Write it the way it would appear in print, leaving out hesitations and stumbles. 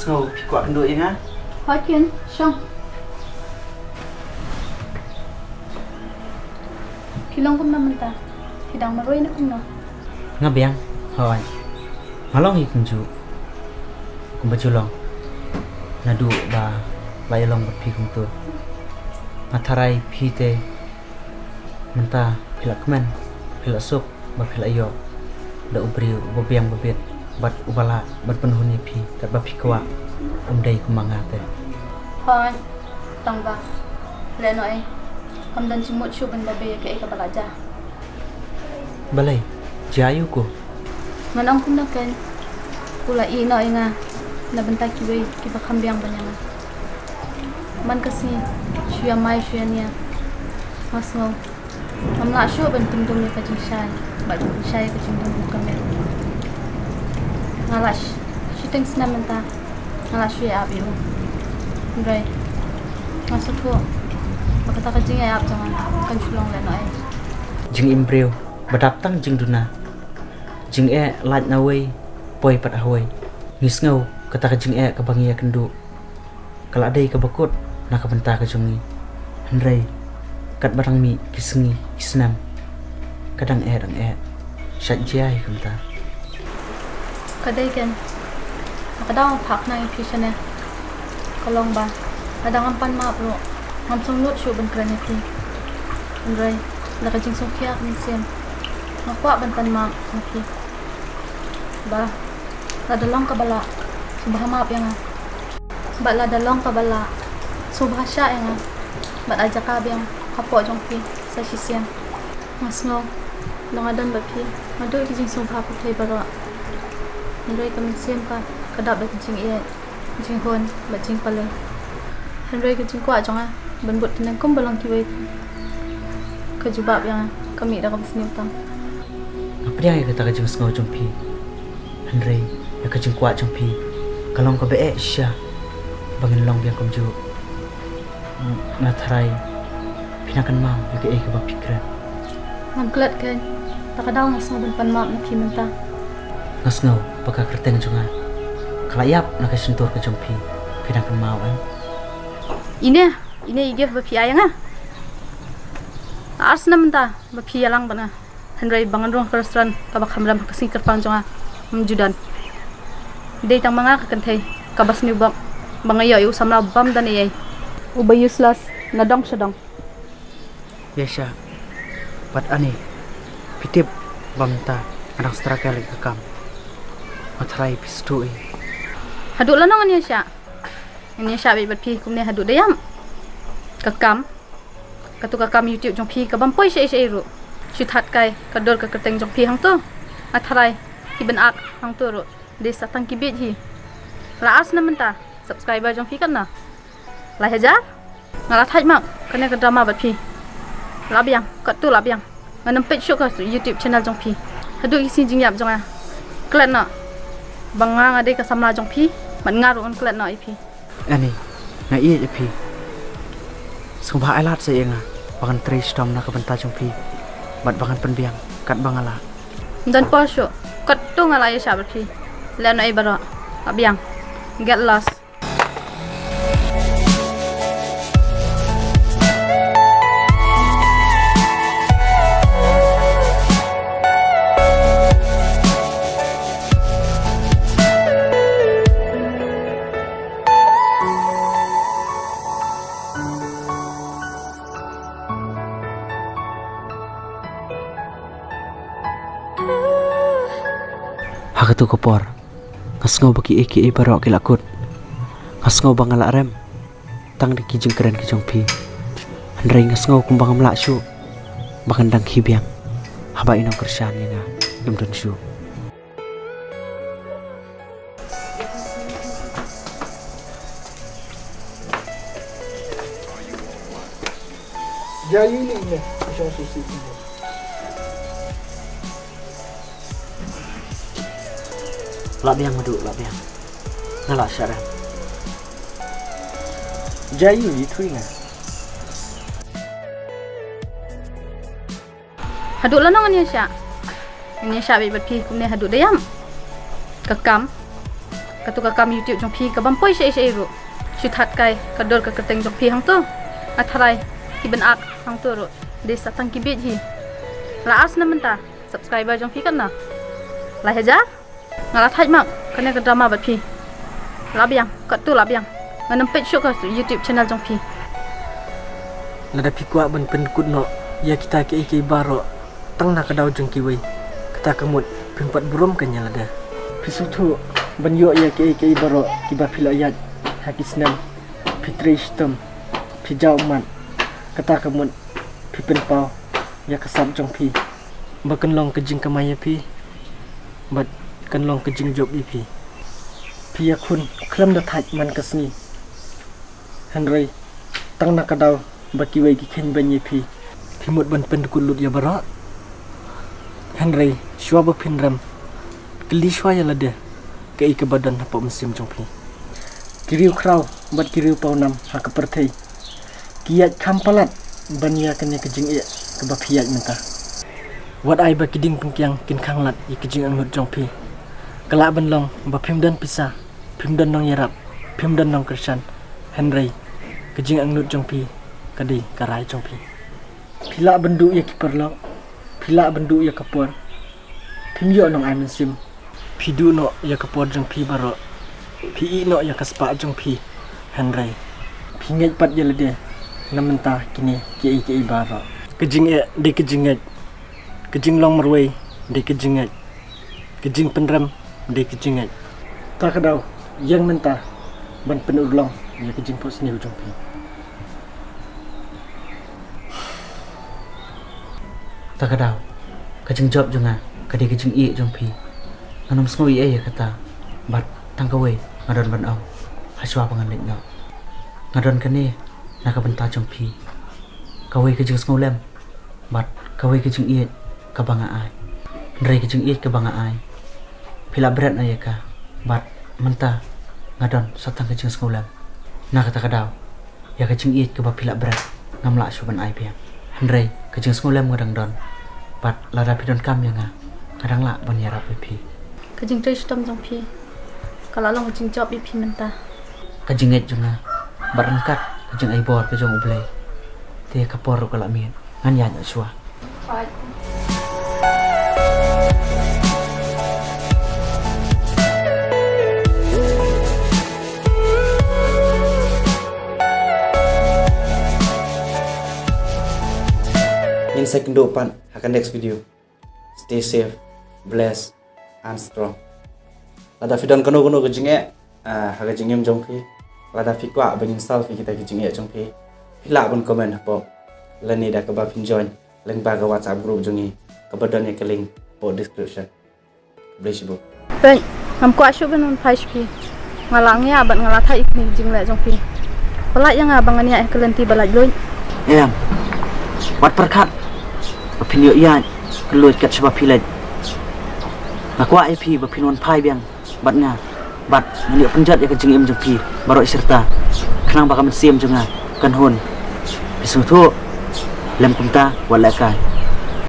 ngầu thì quả đuổi ngá hỏi kiến xong khi long cũng nằm ta thì đang mà rồi nó cũng nó ngã biang hỏi malong hi kunju kumbachu long nadu ba long bat phi kum tu matharai phi te menta philak men philak sok ba philak yo da ubriu bo biang ba bet bat ubala bat penhuni phi kat ba phi kwa dei kumanga te hỏi tang ba le noi am dan chimut chu ban ba be ke ka balaja balai jayu ko manong kum na ken pula i noi nga na bentak kiwe ki ba khambiang banyang man kasi shuya mai shuya nia masno am la shu ban tum tum ni ka jing shai ba jing shai ka jing tum ka mer ngalash shooting snamenta ngalash shuya abi u ndrai masuk ko makata ka jing ayap jangan kan shulong le noi jing imbreu badap tang jing duna jing laj na wei poi pat hoi ngis ngau kata ka jing ka bangia kendu kala dei ka bakut na ka benta ka jungi handrei kat barang mi kisengi kisnam kadang dang sat jai kumta kadai ken makadaw phak na i phishane kalong ba kadang ampan ma pro ngam song lut shu ban kran ni handrei la ka jing song khia ni sem ngakwa ban tan ma ni ba la dalong ka bala subha ma yang ba la dalong ka bala subha sha yang ba aja ka biang kapo jong pi sa sisian masno langadan ba pi madu ki jing subha ko thai bara ndai kam sem ka kadap ba jing jing hon ba jing pale handrei ka jing kwa jong a ban bot tin kom balang ki we ka jubab yang kami da ka bisni utang apa dia kata ka jing ngau jong pi handrei ya ka jing kwa jong pi kalong ka be sha bangin long biang kom ju na tharai pinakan mam ya ke ba pikran ngam klat kan takadaw ngasno ban pan mam na pi menta ngasno paka kerteng junga kalayap na ka sentur ka jong pi pinakan mau ini igef ba pi ayanga arsna menta ba pi yalang bana handrai bangan rong restaurant ka ba khamram ka sing kerpang jonga mjudan dei tang manga ka kan thai ka bas ni bam bangayo yu samra bam dan ei uba useless nadong sadong biasa pat ani pitip bamta anak struggle ka kam matrai pistu haduk lanong ani sya ini sya bi bat pi kumne haduk dayam ka kam YouTube jong pi ka bam poi she ru shuthat kai ka dor ka kerteng jong pi hang to atharai iban ak hang to ro de satang ki bit hi la as na menta subscriber jong pi kan na la hajar ngala thaj mak kane ka drama bat pi la biang ka tu la biang nganam page show ka YouTube channel jong pi hadu isi jing yap jong a klan na banga ngade ka samla jong pi man ngaru on klan na ipi ani na i pi subha alat se nga bangan tri stom na ka benta jong pi bat bangan penbiang kat bangala dan pasyo kat tu ngala ya sabat pi la na ibara abiang get lost hakatu kopor ngasngau baki eki barok kilakut ngasngau bangala rem tang di kijing keren kijong pi handrai ngasngau kumbang amla shu bakandang hibiang haba ino kersan nga imdon shu Jayu ni ni macam susu ni. Labiang madu labiang ngala syara Jayu ni tu ingat. haduk lanong ani sya ini sya bi bat pi kumne haduk dayam kakam katu ka kam YouTube jong phi ka bam poi sei sei ru chu that kai ka dor ka keteng jong phi hang tu atharai ki ben ak hang tu ru de satang ki bit hi la as na menta subscriber jong phi kan na la haja ngala thai mak kane ka drama bat phi la biang ka tu la biang nganam page show ka YouTube channel jong phi Lada pikwa ban penkut no ya kita ke baro tang na kadau jeng kiwei kata kemut pempat burom kanya lada pisutu ban yo ya ke baro kiba pilayat hakisnan pitrishtem pijau man kata kemut pipen pau ya kesam jong pi bakan long kejing kamaya pi bat kan long kejing job pi pi ya kun klam da thaj man kasni Henry tang na kadau baki wai ki ken banyi pi mut ban pen kulut ya bara Henry shwa ba pinram kli shwa ya lade ke ik badan apa musim jong pi kiriu kraw bat kiriu pau nam ha ka perthei kiat kampalat banya kene kejing e ke ba phiat menta wat ai ba kiding pengkiang kin khanglat i kejing angut jong pi kala ban long ba phimdan pisa phimdan nong yarap phimdan nong krishan Henry kejing angut jong pi kadi karai jong pi pila bendu ya kiperlo pila bendu ya kapor pimyo nong ai mensim pidu no ya kapor jong pi baro pi no ya kaspa jong pi Henry pinget pat ya lede namenta kini ke baro kejing e de kejing long merwei de kejing penram de kejing tak kadau yang menta ban penur long ya kejing pos ni jong pi tak kadau kajeng job junga kadi kajeng i jong pi anom snoi ya kata bat tangkawe ngadon ban au haswa pangalit no ngadon kane naka benta jong pi kawe kajeng snolem bat kawe kajeng i ka banga ai ndrei kajeng i ka banga ai pila berat na ka bat menta ngadon satang kajeng snolem naka tak kadau ya kajeng i ka ba pila berat ngamla suban ai pia Henry kejeng sengulem ngadang don pat lada pidon kam yang kadang la ban yarap pi kejing tei stom jong phi kala long jing job pi menta kejeng et junga barangkat kejeng ai bor kejeng ublei te kapor kala mien ngan ya sua In second pan akan next video. Stay safe, blessed, and strong. Lada fidan kono kejinge, haga jingem jongpi. Lada fikwa ben install fi kita kejinge jongpi. Pila pun komen apa. Lani dah keba fin join. Link baga WhatsApp group jongi. Kebetulan ke link po description. Bless you. Ben, hamko asyuk ben paish pi. Ngalangnya abat ngalatha ikni jingle jongpi. Pelak yang abangania kelenti balaj loy. Em. Wat perkat pinyo iyan keluar kat sebab pilet nakwa IP bapinwan pai biang bat nga bat nganyo penjat ya kejeng im jong pi baro serta kenang bakal mensim jonga kan hon bisu tu lem kumta walakai